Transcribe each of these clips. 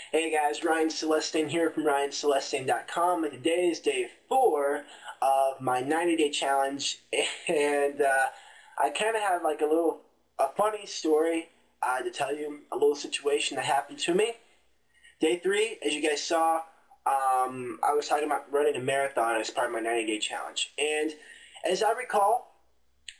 Hey guys, Ryan Celestain here from RyanCelestain.com, and today is day 4 of my 90-day challenge, and I kind of have like a funny story to tell you, a little situation that happened to me. Day 3, as you guys saw, I was talking about running a marathon as part of my 90-day challenge, and as I recall,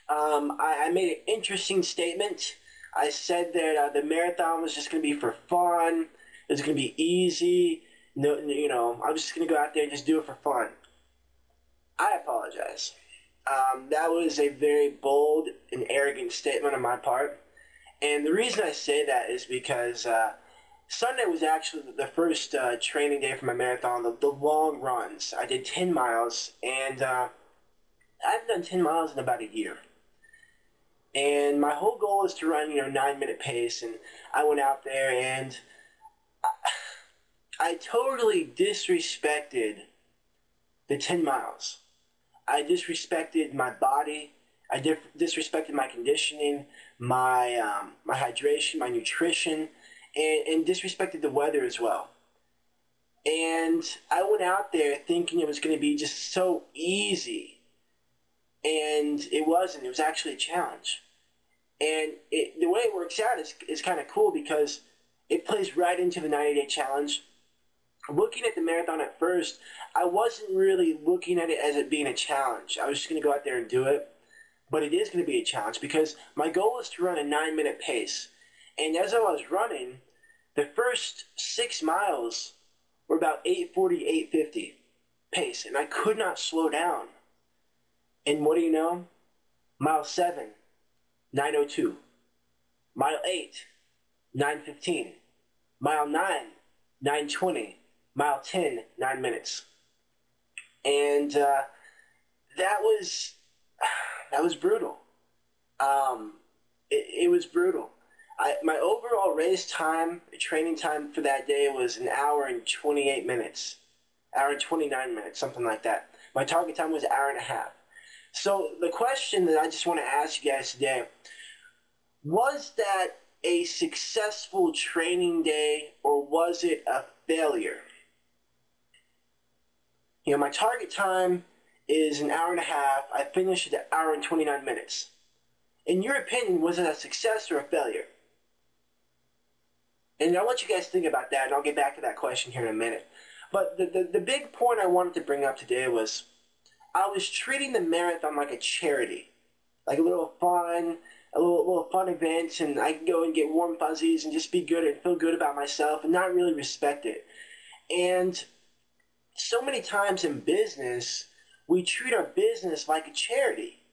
I made an interesting statement. I said that the marathon was just going to be for fun. It was going to be easy. No, I was just going to go out there and just do it for fun. I apologize. That was a very bold and arrogant statement on my part. And the reason I say that is because Sunday was actually the first training day for my marathon, the long runs. I did 10 miles, and I haven't done 10 miles in about a year. And my whole goal is to run, 9-minute pace. And I went out there and I totally disrespected the 10 miles. I disrespected my body. I disrespected my conditioning, my hydration, my nutrition, and disrespected the weather as well. And I went out there thinking it was going to be just so easy. And it wasn't. It was actually a challenge. And the way it works out is kind of cool because it plays right into the 90-day challenge. Looking at the marathon at first, I wasn't really looking at it as it being a challenge. I was just going to go out there and do it. But it is going to be a challenge because my goal is to run a 9-minute pace. And as I was running, the first 6 miles were about 8:40, 8:50 pace. And I could not slow down. And what do you know? Mile 7, 9:02. Mile 8, 9:15. Mile 9, 9:20. Mile 10, 9 minutes. And that was brutal. It was brutal. My overall race time, training time for that day was 1 hour and 28 minutes. 1 hour and 29 minutes, something like that. My target time was 1.5 hours. So the question that I just want to ask you guys today, was that a successful training day or was it a failure? My target time is 1.5 hours. I finished at 1 hour and 29 minutes. In your opinion, was it a success or a failure? And I'll let you guys think about that, and I'll get back to that question here in a minute. But the big point I wanted to bring up today was I was treating the marathon like a charity, like a little fun event, and I could go and get warm fuzzies and just be good and feel good about myself and not really respect it. And so many times in business, we treat our business like a charity.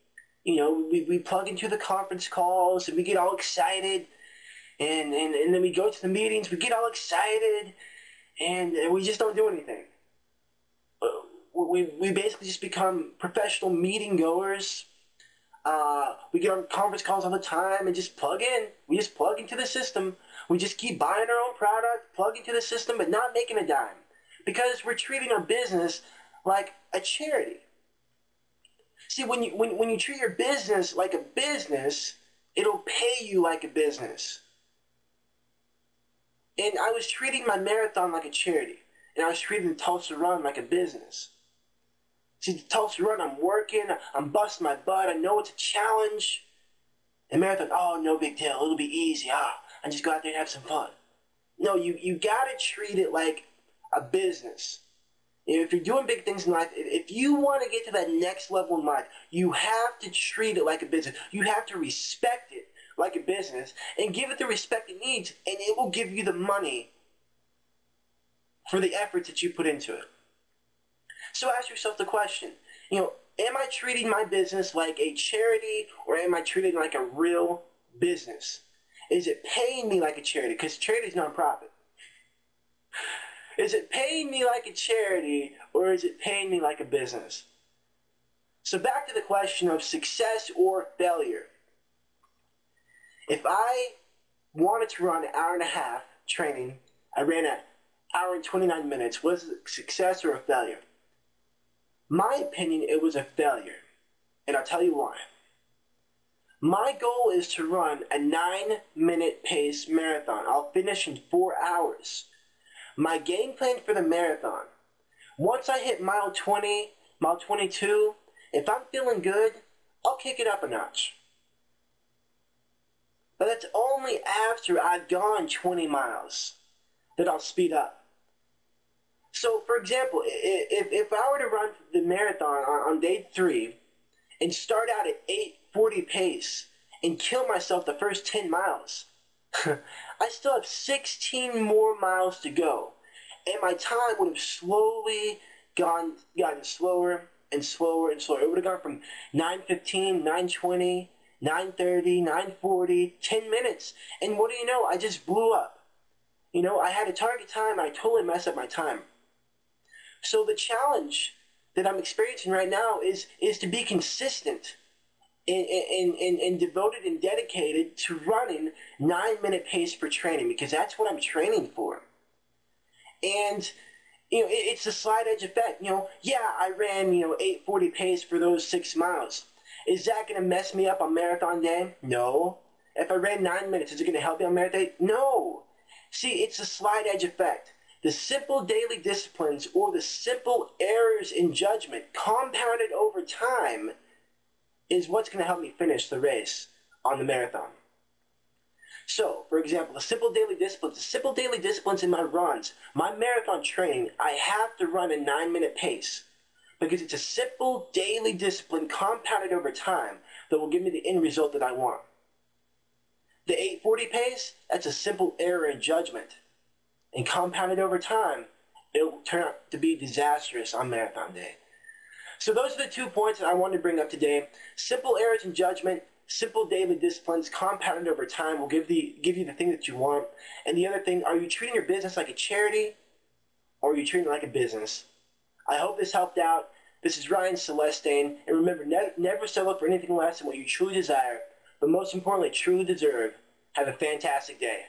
We plug into the conference calls and we get all excited, and then we go to the meetings, we get all excited, and we just don't do anything. We basically just become professional meeting goers. We get on conference calls all the time and just plug in. We just plug into the system. We just keep buying our own product, plug into the system, but not making a dime. Because we're treating our business like a charity. See, when you treat your business like a business, it'll pay you like a business. And I was treating my marathon like a charity. And I was treating the Tulsa Run like a business. See, the Tulsa Run, I'm working, I'm busting my butt, I know it's a challenge. And marathon, oh, no big deal, it'll be easy, I just go out there and have some fun. No, you gotta treat it like a business. If you're doing big things in life, if you want to get to that next level in life, you have to treat it like a business. You have to respect it like a business and give it the respect it needs, and it will give you the money for the effort that you put into it. So ask yourself the question, am I treating my business like a charity or am I treating it like a real business? Is it paying me like a charity? Because charity is nonprofit. Is it paying me like a charity or is it paying me like a business? So back to the question of success or failure. If I wanted to run 1.5 hours training, I ran at 1 hour and 29 minutes. Was it a success or a failure? My opinion, it was a failure. And I'll tell you why. My goal is to run a 9-minute pace marathon. I'll finish in 4 hours. My game plan for the marathon, once I hit mile 20, mile 22, if I'm feeling good, I'll kick it up a notch. But that's only after I've gone 20 miles that I'll speed up. So, for example, if I were to run the marathon on day 3 and start out at 8:40 pace and kill myself the first 10 miles, I still have 16 more miles to go. And my time would have slowly gotten slower and slower and slower. It would have gone from 9:15, 9:20, 9:30, 9:40, 10 minutes. And what do you know? I just blew up. You know, I had a target time and I totally messed up my time. So the challenge that I'm experiencing right now is to be consistent and devoted and dedicated to running 9-minute pace for training, because that's what I'm training for. And, you know, it's the slide edge effect. You know, yeah, I ran, 8:40 pace for those 6 miles. Is that going to mess me up on marathon day? No. If I ran 9 minutes, is it going to help me on marathon day? No. See, it's the slide edge effect. The simple daily disciplines, or the simple errors in judgment compounded over time, is what's going to help me finish the race on the marathon. So, for example, the simple daily disciplines in my runs, my marathon training, I have to run a 9-minute pace, because it's a simple daily discipline compounded over time that will give me the end result that I want. The 8:40 pace, that's a simple error in judgment. And compounded over time, it will turn out to be disastrous on marathon day. So those are the 2 points that I wanted to bring up today. Simple errors in judgment, simple daily disciplines compounded over time will give you the thing that you want. And the other thing, are you treating your business like a charity, or are you treating it like a business? I hope this helped out. This is Ryan Celestain. And remember, never settle for anything less than what you truly desire, but most importantly, truly deserve. Have a fantastic day.